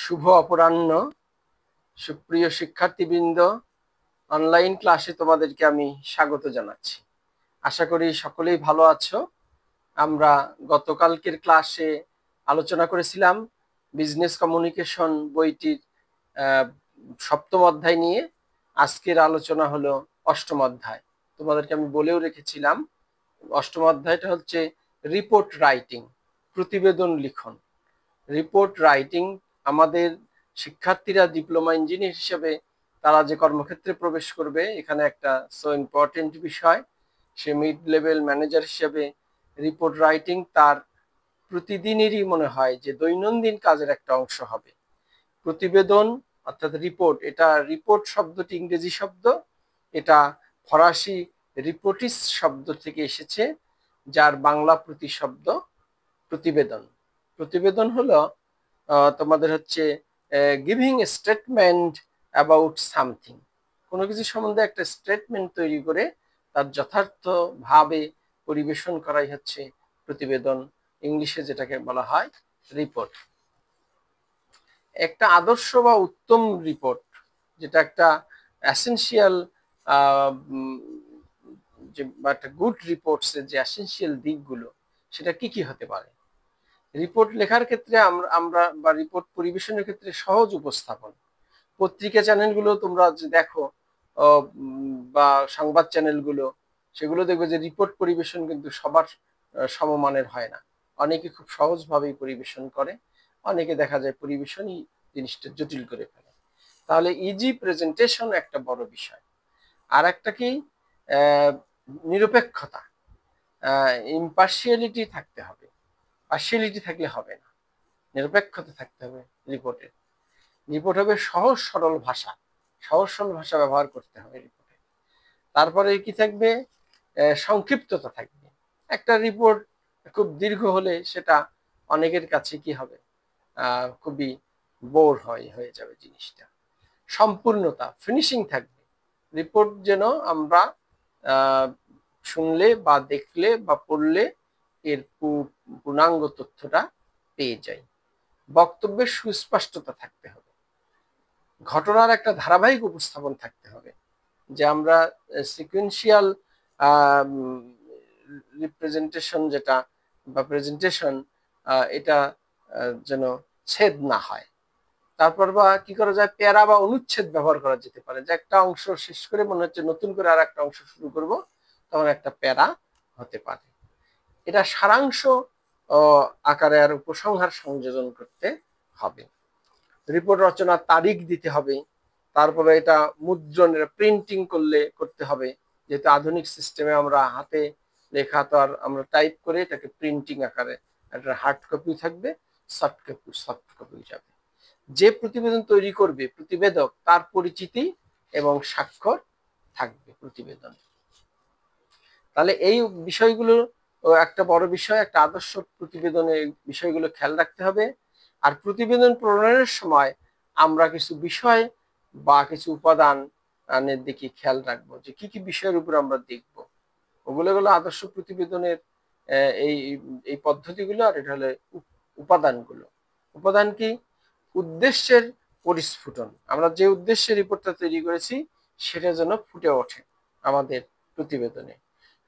শুভ অপরাহ্ন। সুপ্রিয় শিক্ষার্থীবৃন্দ, অনলাইন ক্লাসে তোমাদেরকে আমি স্বাগত জানাচ্ছি। আশা করি সকলেই ভালো আছো। আমরা গতকালকের ক্লাসে আলোচনা করেছিলাম বিজনেস কমিউনিকেশন বইটির সপ্তম অধ্যায় নিয়ে। আজকের আলোচনা হলো অষ্টম অধ্যায়। তোমাদেরকে আমি বলেও রেখেছিলাম অষ্টম অধ্যায়টা হচ্ছে রিপোর্ট রাইটিং, প্রতিবেদন লিখন। রিপোর্ট রাইটিং আমাদের শিক্ষার্থীরা ডিপ্লোমা ইঞ্জিনিয়ার হিসেবে তারা যে কর্মক্ষেত্রে প্রবেশ করবে, এখানে একটা সো ইম্পর্টেন্ট বিষয়। সে মিড লেভেল ম্যানেজার হিসেবে রিপোর্ট রাইটিং তার প্রতিদিনেরই মনে হয় যে দৈনন্দিন কাজের একটা অংশ হবে। প্রতিবেদন অর্থাৎ রিপোর্ট, এটা রিপোর্ট শব্দটি ইংরেজি শব্দ, এটা ফরাসি রিপোর্টিস শব্দ থেকে এসেছে, যার বাংলা প্রতিশব্দ প্রতিবেদন। প্রতিবেদন হলো তোমাদের হচ্ছে giving a statement about something. কোনো কিছু সম্বন্ধে একটা স্টেটমেন্ট তৈরি করে তার যথার্থভাবে পরিবেশন করাই হচ্ছে প্রতিবেদন, ইংলিশে যেটাকে বলা হয় রিপোর্ট। একটা আদর্শ বা উত্তম রিপোর্ট, যেটা একটা এসেনশিয়াল যে একটা গুড রিপোর্টসের যে এসেনশিয়াল দিকগুলো, সেটা কি কি হতে পারে। রিপোর্ট লেখার ক্ষেত্রে আমরা বা রিপোর্ট পরিবেশনের ক্ষেত্রে সহজ উপস্থাপন। পত্রিকা চ্যানেলগুলো তোমরা যে দেখো বা সংবাদ চ্যানেলগুলো, সেগুলো দেখবে যে রিপোর্ট পরিবেশন কিন্তু সবার সমমানের হয় না। অনেকে খুব সহজভাবেই পরিবেশন করে, অনেকে দেখা যায় পরিবেশনই জিনিসটা জটিল করে ফেলে। তাহলে ইজি প্রেজেন্টেশন একটা বড় বিষয়। আর একটা কি, নিরপেক্ষতা, ইম্পার্শিয়ালিটি থাকতে হবে। পার্শিয়ালিটি থাকলে হবে না, নিরপেক্ষতা থাকতে হবে রিপোর্টে। রিপোর্ট হবে সহজ সরল ভাষা, সহজ সরল ভাষা ব্যবহার করতে হবে রিপোর্টে। তারপরে কি থাকবে, সংক্ষিপ্ততা থাকবে। একটা রিপোর্ট খুব দীর্ঘ হলে সেটা অনেকের কাছে কি হবে, খুবই বোর হয়ে যাবে জিনিসটা। সম্পূর্ণতা, ফিনিশিং থাকবে। রিপোর্ট যেন আমরা শুনলে বা দেখলে বা পড়লে এর পূর্ণাঙ্গ তথ্যটা পেয়ে যাই। বক্তব্যের সুস্পষ্টতা থাকতে হবে। ঘটনার একটা ধারাবাহিক উপস্থাপন থাকতে হবে, যে আমরা সিকুয়েন্সিয়াল রিপ্রেজেন্টেশন যেটা বা প্রেজেন্টেশন, এটা যেন ছেদ না হয়। তারপর বা কি করা যায়, প্যারা বা অনুচ্ছেদ ব্যবহার করা যেতে পারে, যে একটা অংশ শেষ করে মনে হচ্ছে নতুন করে আর একটা অংশ শুরু করব, তখন একটা প্যারা হতে পারে। এটা সারাংশ আকারে আর উপসংহার সংযোজন করতে হবে। রিপোর্ট রচনার তারিখ দিতে হবে। তারপরে এটা মুদ্রণের প্রিন্টিং করতে হবে, যেহেতু আধুনিক সিস্টেমে আমরা হাতে লেখা তো আর আমরা টাইপ করে এটাকে প্রিন্টিং আকারে, একটা হার্ড কপি থাকবে, সফট কপি যাবে। যে প্রতিবেদন তৈরি করবে প্রতিবেদক, তার পরিচিতি এবং স্বাক্ষর থাকবে প্রতিবেদন। তাহলে এই বিষয়গুলো একটা বড় বিষয়, একটা আদর্শ প্রতিবেদনের বিষয়গুলো খেয়াল রাখতে হবে। আর প্রতিবেদন প্রণয়নের সময় আমরা কিছু বিষয় বা কিছু উপাদানের দিকে খেয়াল রাখবো, যে কি কি বিষয়ের উপর আমরা দেখব। ওগুলো হলো আদর্শ প্রতিবেদনের এই এই পদ্ধতিগুলো। আর এটা হলো উপাদানগুলো। উপাদান কি, উদ্দেশ্যের পরিস্ফুটন। আমরা যে উদ্দেশ্যে রিপোর্টটা তৈরি করেছি সেটা যেন ফুটে ওঠে আমাদের প্রতিবেদনে।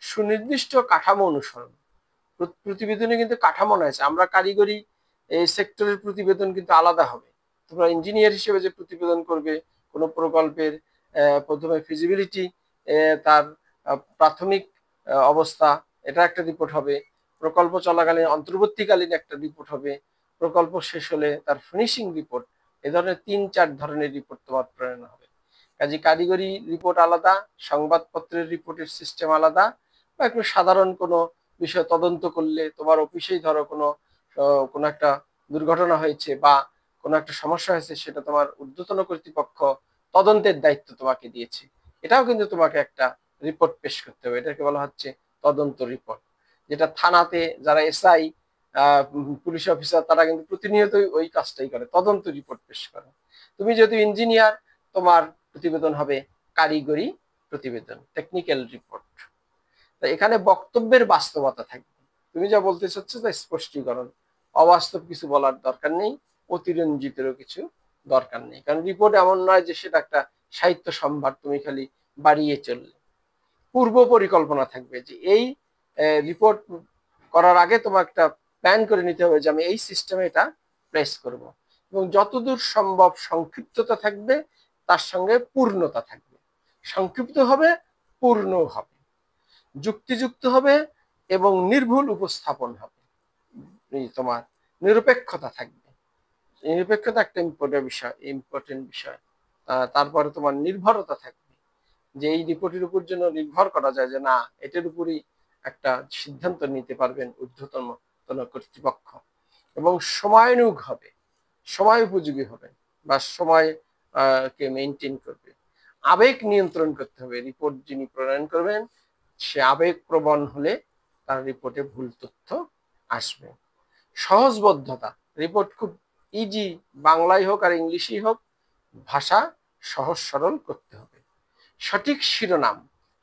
সুনির্দিষ্ট কাঠামো অনুসরণ। প্রতিবেদনে কিন্তু কাঠামো রয়েছে। আমরা কারিগরি এই সেক্টরের প্রতিবেদন কিন্তু আলাদা হবে। তোমরা ইঞ্জিনিয়ার হিসেবে যে প্রতিবেদন করবে কোনো প্রকল্পের, প্রথমে ফিজিবিলিটি, তার প্রাথমিক অবস্থা, এটা একটা রিপোর্ট হবে। প্রকল্প চলাকালীন অন্তর্বর্তীকালীন একটা রিপোর্ট হবে। প্রকল্প শেষ হলে তার ফিনিশিং রিপোর্ট। এ ধরনের ৩-৪ ধরনের রিপোর্ট তোমার প্রেরণ হবে। কাজে কারিগরি রিপোর্ট আলাদা, সংবাদপত্রের রিপোর্টের সিস্টেম আলাদা, বা একটু সাধারণ কোনো বিষয় তদন্ত করলে, তোমার অফিসেই ধরো কোনো একটা দুর্ঘটনা হয়েছে বা কোনো একটা সমস্যা হয়েছে, সেটা তোমার ঊর্ধ্বতন কর্তৃপক্ষ তদন্তের দায়িত্ব তোমাকে দিয়েছে, এটাও কিন্তু তোমাকে একটা রিপোর্ট পেশ করতে হবে। এটাকে বলা হচ্ছে তদন্ত রিপোর্ট। যেটা থানাতে যারা এসআই, পুলিশ অফিসার, তারা কিন্তু প্রতিনিয়তই ওই কাজটাই করে, তদন্ত রিপোর্ট পেশ করে। তুমি যেহেতু ইঞ্জিনিয়ার, তোমার প্রতিবেদন হবে কারিগরি প্রতিবেদন, টেকনিক্যাল রিপোর্ট। এখানে বক্তব্যের বাস্তবতা থাকবে। তুমি যা বলতে চাচ্ছ তা স্পষ্টীকরণ, অবাস্তব কিছু বলার দরকার নেই। অতিরঞ্জিতেরও কিছু দরকার নেই, কারণ রিপোর্ট এমন নয় যে সেটা একটা সাহিত্য সম্ভার তুমি খালি বাড়িয়ে চললে। পূর্ব পরিকল্পনা থাকবে যে এই রিপোর্ট করার আগে তোমার একটা প্ল্যান করে নিতে হবে যে আমি এই সিস্টেমে এটা প্লেস করব, এবং যতদূর সম্ভব সংক্ষিপ্ততা থাকবে, তার সঙ্গে পূর্ণতা থাকবে। সংক্ষিপ্ত হবে, পূর্ণ হবে, যুক্তিযুক্ত হবে এবং নির্ভুল উপস্থাপন হবে। তোমার নিরপেক্ষতা থাকবে, নিরপেক্ষতা একটা ইম্পর্টেন্ট বিষয়। তারপরে তোমার নির্ভরতা থাকবে, যে এই রিপোর্টের উপর জন্য নির্ভর করা যায় যে না, এটার উপরই একটা সিদ্ধান্ত নিতে পারবেন ঊর্ধ্বতন কর্তৃপক্ষ। এবং সময়ানুগ হবে, সময় উপযোগী হবে, বা সময় কে মেনটেন করবে। আবেগ নিয়ন্ত্রণ করতে হবে, রিপোর্ট যিনি প্রণয়ন করবেন সে আবেগ প্রবণ হলে তার রিপোর্টে ভুল তথ্য আসবে। সহজবোধ্যতা, রিপোর্ট খুব ইজি, বাংলায় হোক আর ইংলিশেই হোক, ভাষা সহজ সরল করতে হবে। সঠিক শিরোনাম,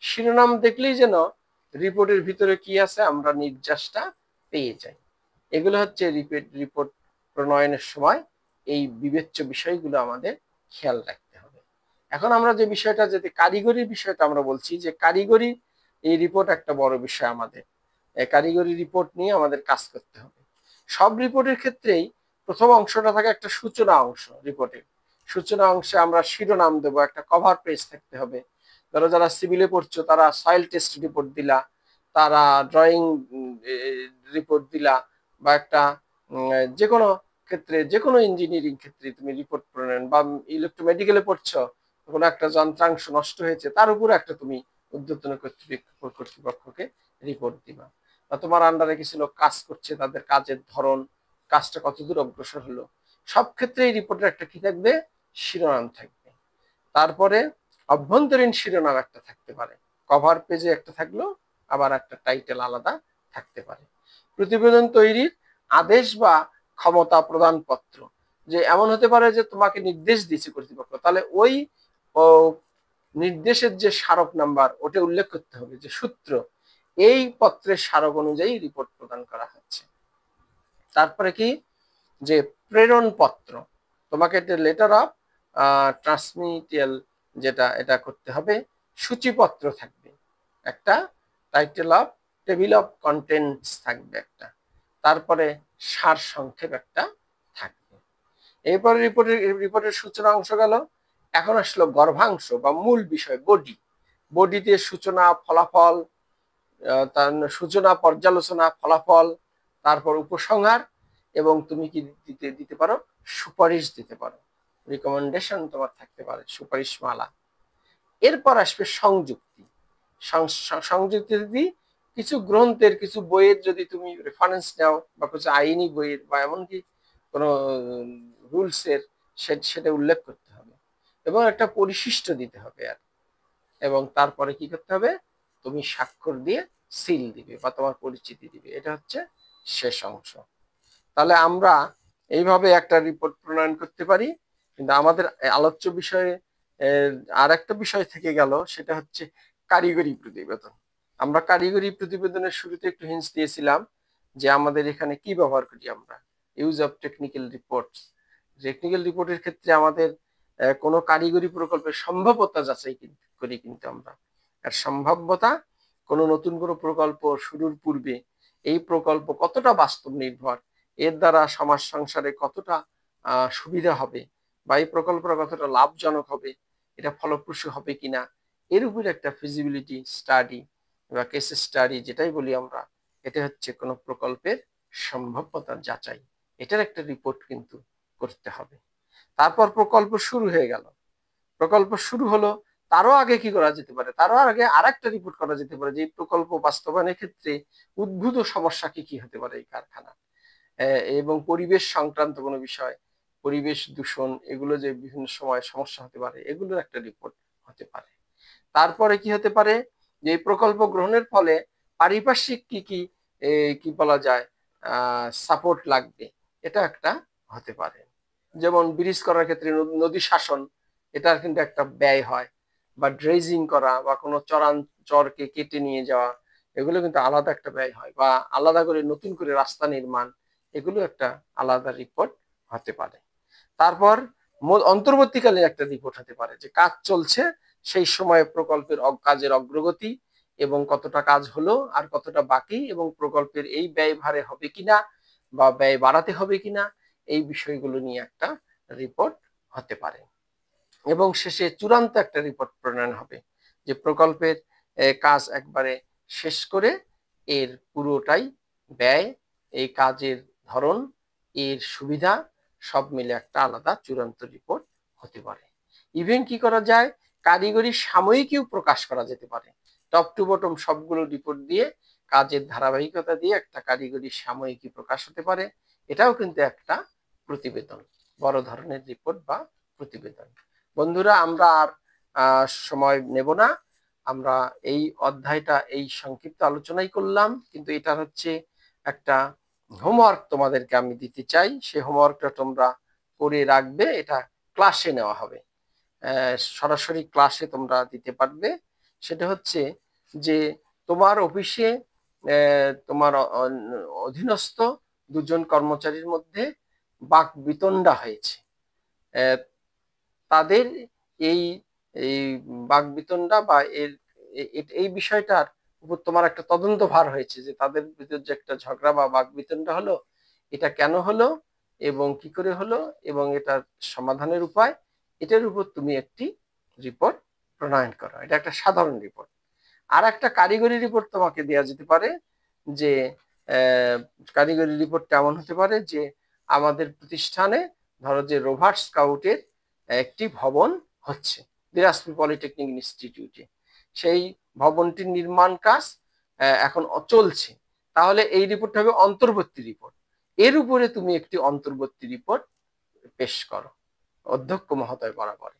শিরোনাম দেখলেই যেন রিপোর্টের ভিতরে কি আছে আমরা নির্যাসটা পেয়ে যাই। এগুলো হচ্ছে রিপোর্ট প্রণয়নের সময় এই বিবেচ্য বিষয়গুলো আমাদের খেয়াল রাখতে হবে। এখন আমরা যে বিষয়টা, যদি কারিগরি বিষয়টা আমরা বলছি, যে কারিগরি এই রিপোর্ট একটা বড় বিষয় আমাদের। কারিগরি রিপোর্ট নিয়ে আমাদের কাজ করতে হবে। সব রিপোর্টের ক্ষেত্রেই প্রথম অংশটা থাকে একটা সূচনা অংশ। রিপোর্টের সূচনা অংশে আমরা শিরোনাম দেবো, একটা কভার পেজ থাকতে হবে। ধরো যারা সিভিলে পড়ছো তারা সয়েল টেস্ট রিপোর্ট দিলা, তারা ড্রয়িং রিপোর্ট দিলা, বা একটা যে কোনো ক্ষেত্রে, যে কোনো ইঞ্জিনিয়ারিং ক্ষেত্রে তুমি রিপোর্ট প্রণয়ন, বা ইলেকট্রোমেডিকেলে পড়ছো, কোনো একটা যন্ত্রাংশ নষ্ট হয়েছে তার উপরে একটা তুমি ঊর্ধ্বতন কর্তৃপক্ষকে রিপোর্ট দিবা। বা তোমার আন্ডারে কিছু লোক কাজ করছে, তাদের কাজের ধরন, কাজটা কতদূর অগ্রসর হলো, সব ক্ষেত্রে এই রিপোর্টের একটা কি থাকবে, শিরোনাম থাকবে। তারপরে অভ্যন্তরীণ শিরোনাম একটা থাকতে পারে, কভার পেজে একটা থাকলো, আবার একটা টাইটেল আলাদা থাকতে পারে। প্রতিবেদন তৈরির আদেশ বা ক্ষমতা প্রদান পত্র, যে এমন হতে পারে যে তোমাকে নির্দেশ দিয়েছে কর্তৃপক্ষ, তাহলে ওই নির্দেশের যে স্মারক নাম্বার ওটা উল্লেখ করতে হবে, যে সূত্র এই পত্রের স্মারক অনুযায়ী রিপোর্ট প্রদান করা হচ্ছে। তারপরে কি, যে প্রেরণ পত্র, তোমাকে একটা লেটার অফ ট্রান্সমিটাল, যেটা এটা করতে হবে। সূচিপত্র থাকবে একটা, title of table of contents থাকবে একটা, তারপরে সার সংক্ষেপ একটা থাকবে। এরপরে রিপোর্টের সূচনা অংশ গেল। এখন আসলো গর্ভাংশ বা মূল বিষয়, বডি। বডিতে সূচনা, ফলাফল, তার সূচনা, পর্যালোচনা, ফলাফল, তারপর উপসংহার, এবং তুমি কি দিতে পারো, সুপারিশ দিতে পারো, রিকমেন্ডেশন তোমার থাকতে পারে, সুপারিশ মালা। এরপর আসবে সংযুক্তি। সংযুক্তি যদি কিছু গ্রন্থের, কিছু বইয়ের যদি তুমি রেফারেন্স নাও, বা কিছু আইনি বইয়ের, বা এমনকি কোনো রুলসের, সেটা উল্লেখ করতে হবে, এবং একটা পরিশিষ্ট দিতে হবে আর। এবং তারপরে কি করতে হবে, তুমি স্বাক্ষর দিয়ে সিল দিবে বা তোমার পরিচিতি দিবে। এটা হচ্ছে শেষ অংশ। তাহলে আমরা এইভাবে একটা রিপোর্ট প্রণয়ন করতে পারি। কিন্তু আমাদের আলোচ্য বিষয়ে আর একটা বিষয় থেকে গেল, সেটা হচ্ছে কারিগরি প্রতিবেদন। আমরা কারিগরি প্রতিবেদনের শুরুতে একটু হিন্টস দিয়েছিলাম যে আমাদের এখানে কি ব্যবহার করি আমরা, use of technical reports. Technical রিপোর্টের ক্ষেত্রে আমাদের কোনো কারিগরি প্রকল্পের সম্ভাব্যতা যাচাই করি, কিন্তু আমরা আর সম্ভাব্যতা, কোনো নতুন কোনো প্রকল্প শুরুর পূর্বে এই প্রকল্প কতটা বাস্তব নির্ভর, এর দ্বারা সমাজ সংসারে কতটা সুবিধা হবে, বা এই প্রকল্পটা কতটা লাভজনক হবে, এটা ফলপ্রসূ হবে কিনা, এর উপরে একটা ফিজিবিলিটি স্টাডি বা কেস স্টাডি যেটাই বলি আমরা, এটা হচ্ছে কোনো প্রকল্পের সম্ভাব্যতার যাচাই। এটার একটা রিপোর্ট কিন্তু করতে হবে। তারপর প্রকল্প শুরু হয়ে গেল, প্রকল্প শুরু হলো, তারও আগে কি করা যেতে পারে, তারও আগে আরেকটা রিপোর্ট করা যেতে পারে, যে প্রকল্প বাস্তবায়নের ক্ষেত্রে উদ্ভূত সমস্যা কি কি হতে পারে এই কারখানা, এবং পরিবেশ সংক্রান্ত কোনো বিষয়, পরিবেশ দূষণ, এগুলো যে বিভিন্ন সময় সমস্যা হতে পারে, এগুলোর একটা রিপোর্ট হতে পারে। তারপরে কি হতে পারে, যে এই প্রকল্প গ্রহণের ফলে পারিপার্শ্বিক কি কি কি বলা যায় সাপোর্ট লাগবে, এটা একটা হতে পারে। যেমন ব্রিজ করার ক্ষেত্রে নদী শাসন, এটার কিন্তু একটা ব্যয় হয়, বা ড্রেজিং করা, বা কোনো চরকে কেটে নিয়ে যাওয়া, এগুলো কিন্তু আলাদা একটা ব্যয় হয়, বা আলাদা করে নতুন করে রাস্তা নির্মাণ, এগুলো একটা আলাদা রিপোর্ট হতে পারে। তারপর অন্তর্বর্তীকালীন একটা রিপোর্ট হতে পারে, যে কাজ চলছে সেই সময়ে প্রকল্পের কাজের অগ্রগতি এবং কতটা কাজ হলো আর কতটা বাকি, এবং প্রকল্পের এই ব্যয়ভারে হবে কিনা বা ব্যয় বাড়াতে হবে কিনা, এই বিষয়গুলো নিয়ে একটা রিপোর্ট হতে পারে। এবং শেষে চূড়ান্ত একটা রিপোর্ট প্রণয়ন হবে, যে প্রকল্পের কাজ একবারে শেষ করে এর পুরোটাই ব্যয়, এই কাজের ধরন, এর সুবিধা সব মিলে একটা আলাদা চূড়ান্ত রিপোর্ট হতে পারে। ইভেন কি করা যায়, কারিগরি সাময়িকীও প্রকাশ করা যেতে পারে। টপ টু বটম সবগুলো রিপোর্ট দিয়ে, কাজের ধারাবাহিকতা দিয়ে একটা কারিগরি সাময়িকী প্রকাশ হতে পারে। এটাও কিন্তু একটা প্রতিবেদন, বড় ধরনের রিপোর্ট বা প্রতিবেদন। বন্ধুরা, আমরা আর সময় নেব না। আমরা এই অধ্যায়টা এই সংক্ষিপ্ত আলোচনাই করলাম, কিন্তু এটা হচ্ছে একটা হোমওয়ার্ক তোমাদেরকে আমি দিতে চাই। সেই হোমওয়ার্কটা তোমরা করে রাখবে, এটা ক্লাসে নেওয়া হবে, সরাসরি ক্লাসে তোমরা দিতে পারবে। সেটা হচ্ছে যে তোমার অফিসে তোমার অধীনস্থ দুজন কর্মচারীর মধ্যে বাক বিতণ্ডা হয়েছে। তাদের এই এই বাকবিতণ্ডা বা এই বিষয়টার উপর তোমার একটা তদন্ত ভার হয়েছে, যে তাদের ভিতর যে একটা ঝগড়া বা বাকবিতণ্ডা হলো, এটা কেন হলো এবং কি করে হলো এবং এটার সমাধানের উপায়, এটার উপর তুমি একটি রিপোর্ট প্রণয়ন করো। এটা একটা সাধারণ রিপোর্ট। আর একটা কারিগরি রিপোর্ট তোমাকে দেওয়া যেতে পারে, যে কারিগরি রিপোর্ট কেমন হতে পারে, যে আমাদের প্রতিষ্ঠানে ধরো যে রোভার্ট স্কাউটের একটি ভবন হচ্ছে দিনাজপুর পলিটেকনিক ইনস্টিটিউটে, সেই ভবনটির নির্মাণ কাজ এখন চলছে। তাহলে এই রিপোর্টটা হবে অন্তর্বর্তী রিপোর্ট। এর উপরে তুমি একটি অন্তর্বর্তী রিপোর্ট পেশ করো অধ্যক্ষ মহোদয় বরাবরে,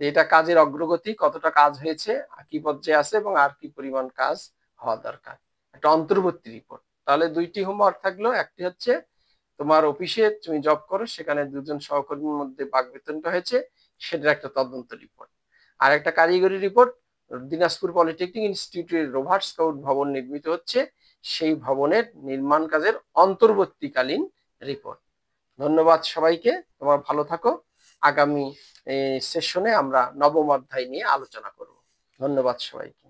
এটা কাজের অগ্রগতি, কতটা কাজ হয়েছে, কি পর্যায়ে আছে এবং আর কি পরিমাণ কাজ হওয়া দরকার, একটা অন্তর্বর্তী রিপোর্ট। তাহলে দুইটি হোমওয়ার্ক থাকলো, একটি হচ্ছে তোমার অফিসে তুমি জব করো, সেখানে দুজন সহকর্মীর মধ্যে বাকবিতণ্ডা হয়েছে, সেটার একটা তদন্ত রিপোর্ট। আর একটা কারিগরি রিপোর্ট, দিনাজপুর পলিটেকনিক ইনস্টিটিউটের রোভার্ট স্কাউট ভবন নির্মিত হচ্ছে, সেই ভবনের নির্মাণ কাজের অন্তর্বর্তীকালীন রিপোর্ট। ধন্যবাদ সবাইকে, তোমরা ভালো থাকো। আগামী সেশনে আমরা নবম অধ্যায় নিয়ে আলোচনা করব। ধন্যবাদ সবাইকে।